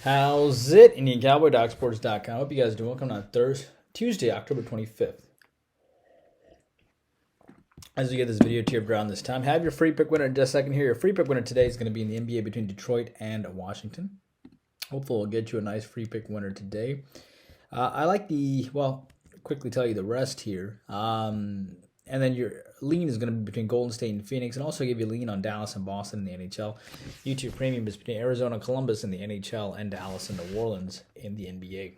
How's it? IndianCowboy.Sports.com. Hope you guys are doing well. Coming on Tuesday, October 25th. As we get this video to your around this time, have your free pick winner in just a second here. Your free pick winner today is going to be in the NBA between Detroit and Washington. Hopefully we'll get you a nice free pick winner today. I like quickly tell you the rest here. And then your lean is going to be between Golden State and Phoenix, and also give you a lean on Dallas and Boston in the NHL. YouTube Premium is between Arizona and Columbus in the NHL, and Dallas and New Orleans in the NBA.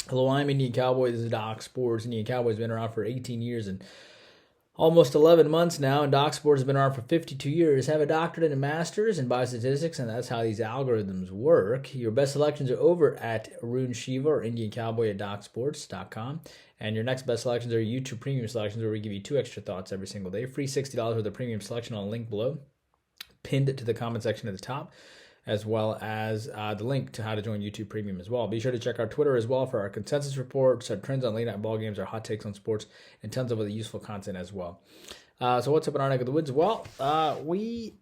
Hello, I'm Indian Cowboy. This is Doc Sports. Indian Cowboy's been around for 18 years and almost 11 months now, and Doc Sports has been around for 52 years. Have a doctorate and master's in biostatistics, and that's how these algorithms work. Your best selections are over at Arun Shiva or Indian Cowboy at DocSports.com. And your next best selections are YouTube Premium selections, where we give you 2 extra thoughts every single day. Free $60 worth of premium selection on a link below, pinned to the comment section at the top, as well as the link to how to join YouTube Premium as well. Be sure to check our Twitter as well for our consensus reports, our trends on late night ball games, our hot takes on sports, and tons of other useful content as well. So what's up in our neck of the woods? Well, we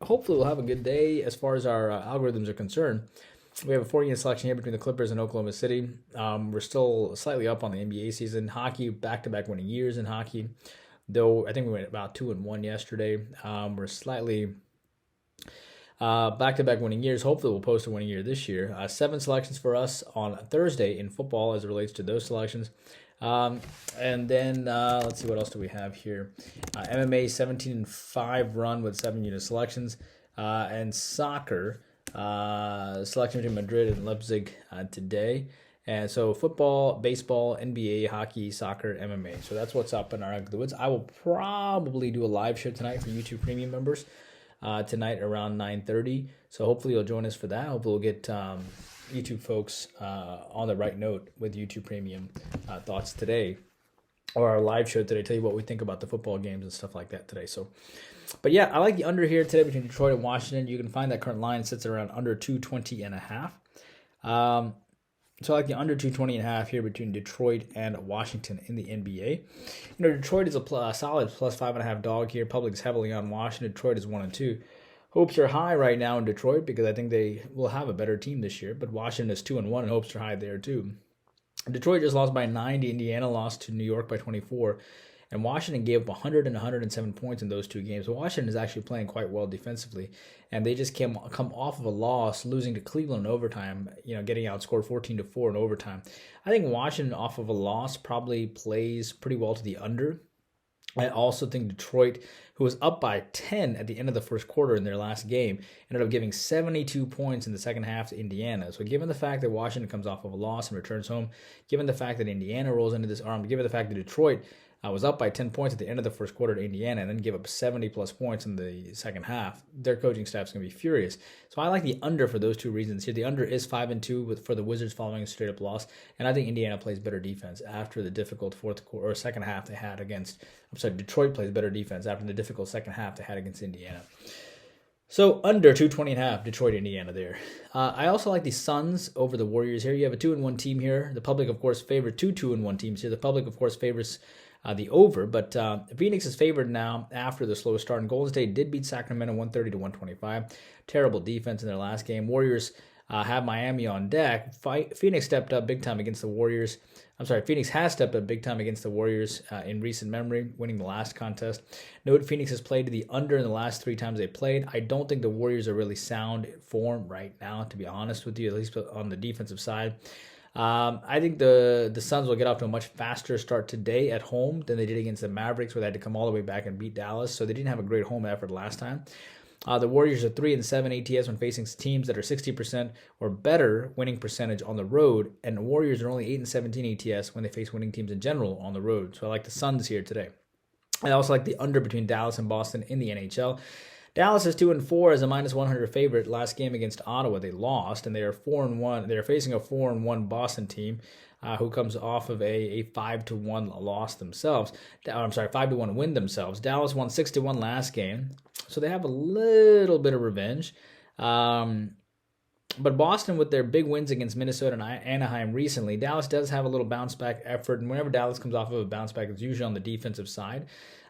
hopefully will have a good day as far as our algorithms are concerned. We have a 4-unit selection here between the Clippers and Oklahoma City. We're still slightly up on the NBA season. Hockey, back-to-back winning years in hockey, though I think we went about 2-1 yesterday. We're slightly back-to-back winning years. Hopefully we'll post a winning year this year. 7 selections for us on Thursday in football as it relates to those selections. And then let's see, what else do we have here? MMA 17-5 run with 7-unit selections. And soccer, selection between Madrid and Leipzig today. And so football, baseball, NBA, hockey, soccer, MMA. So that's what's up in our neck of the woods. I will probably do a live show tonight for YouTube Premium members tonight around 9:30. So hopefully you'll join us for that. Hopefully we'll get YouTube folks on the right note with YouTube Premium thoughts today, or our live show today, tell you what we think about the football games and stuff like that today. So, but yeah, I like the under here today between Detroit and Washington. You can find that current line sits around under 220.5. So I like the under 220.5 here between Detroit and Washington in the NBA. Detroit is a solid plus 5.5 dog here. Public is heavily on Washington. Detroit is 1-2. Hopes are high right now in Detroit because I think they will have a better team this year. But Washington is 2-1 and hopes are high there too. Detroit just lost by 9 to Indiana, lost to New York by 24. And Washington gave up 100 and 107 points in those 2 games. Washington is actually playing quite well defensively. And they just come off of a loss, losing to Cleveland in overtime, getting outscored 14-4 in overtime. I think Washington off of a loss probably plays pretty well to the under. I also think Detroit, who was up by 10 at the end of the first quarter in their last game, ended up giving 72 points in the second half to Indiana. So given the fact that Washington comes off of a loss and returns home, given the fact that Indiana rolls into this arm, given the fact that Detroit was up by 10 points at the end of the first quarter to Indiana and then give up 70-plus points in the second half, their coaching staff is going to be furious. So I like the under for those 2 reasons here. The under is 5-2 for the Wizards following a straight-up loss, and I think Indiana plays better defense after the difficult fourth quarter or second half they had against. Detroit plays better defense after the difficult second half they had against Indiana. So under 220.5, Detroit, Indiana there. I also like the Suns over the Warriors here. You have a 2-1 team here. The public, of course, favors 2-1 teams here. The public, of course, favors the over, but Phoenix is favored now after the slow start. And Golden State did beat Sacramento 130-125. Terrible defense in their last game. Warriors have Miami on deck. Phoenix stepped up big time against the Warriors. Phoenix has stepped up big time against the Warriors in recent memory, winning the last contest. Note Phoenix has played to the under in the last 3 times they played. I don't think the Warriors are really sound form right now, to be honest with you, at least on the defensive side. I think the Suns will get off to a much faster start today at home than they did against the Mavericks, where they had to come all the way back and beat Dallas. So they didn't have a great home effort last time. The Warriors are 3-7 ATS when facing teams that are 60% or better winning percentage on the road, and the Warriors are only 8-17 ATS when they face winning teams in general on the road. So I like the Suns here today. I also like the under between Dallas and Boston in the NHL. Dallas is 2-4 as a -100 favorite. Last game against Ottawa, they lost, and they are 4-1. They are facing a 4-1 Boston team who comes off of a 5-1 loss themselves. 5-1 win themselves. Dallas won 6-1 last game, so they have a little bit of revenge. But Boston, with their big wins against Minnesota and Anaheim recently, Dallas does have a little bounce back effort, and whenever Dallas comes off of a bounce back, it's usually on the defensive side.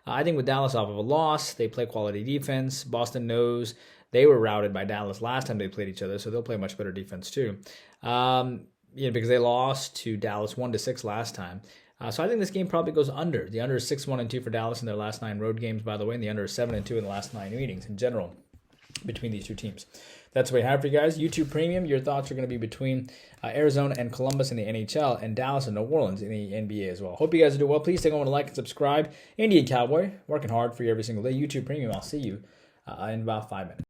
I think with Dallas off of a loss, they play quality defense. Boston knows They were routed by Dallas last time they played each other, so they'll play much better defense too. Because they lost to Dallas 1-6 last time. So I think this game probably goes under. The under is 6-1-2 for Dallas in their last 9 road games, by the way, and the under is 7-2 in the last 9 meetings in general between these two teams. That's what we have for you guys. YouTube Premium, your thoughts are going to be between Arizona and Columbus in the NHL and Dallas and New Orleans in the NBA as well. Hope you guys are doing well. Please take a moment to like and subscribe. Indian Cowboy, working hard for you every single day. YouTube Premium, I'll see you in about 5 minutes.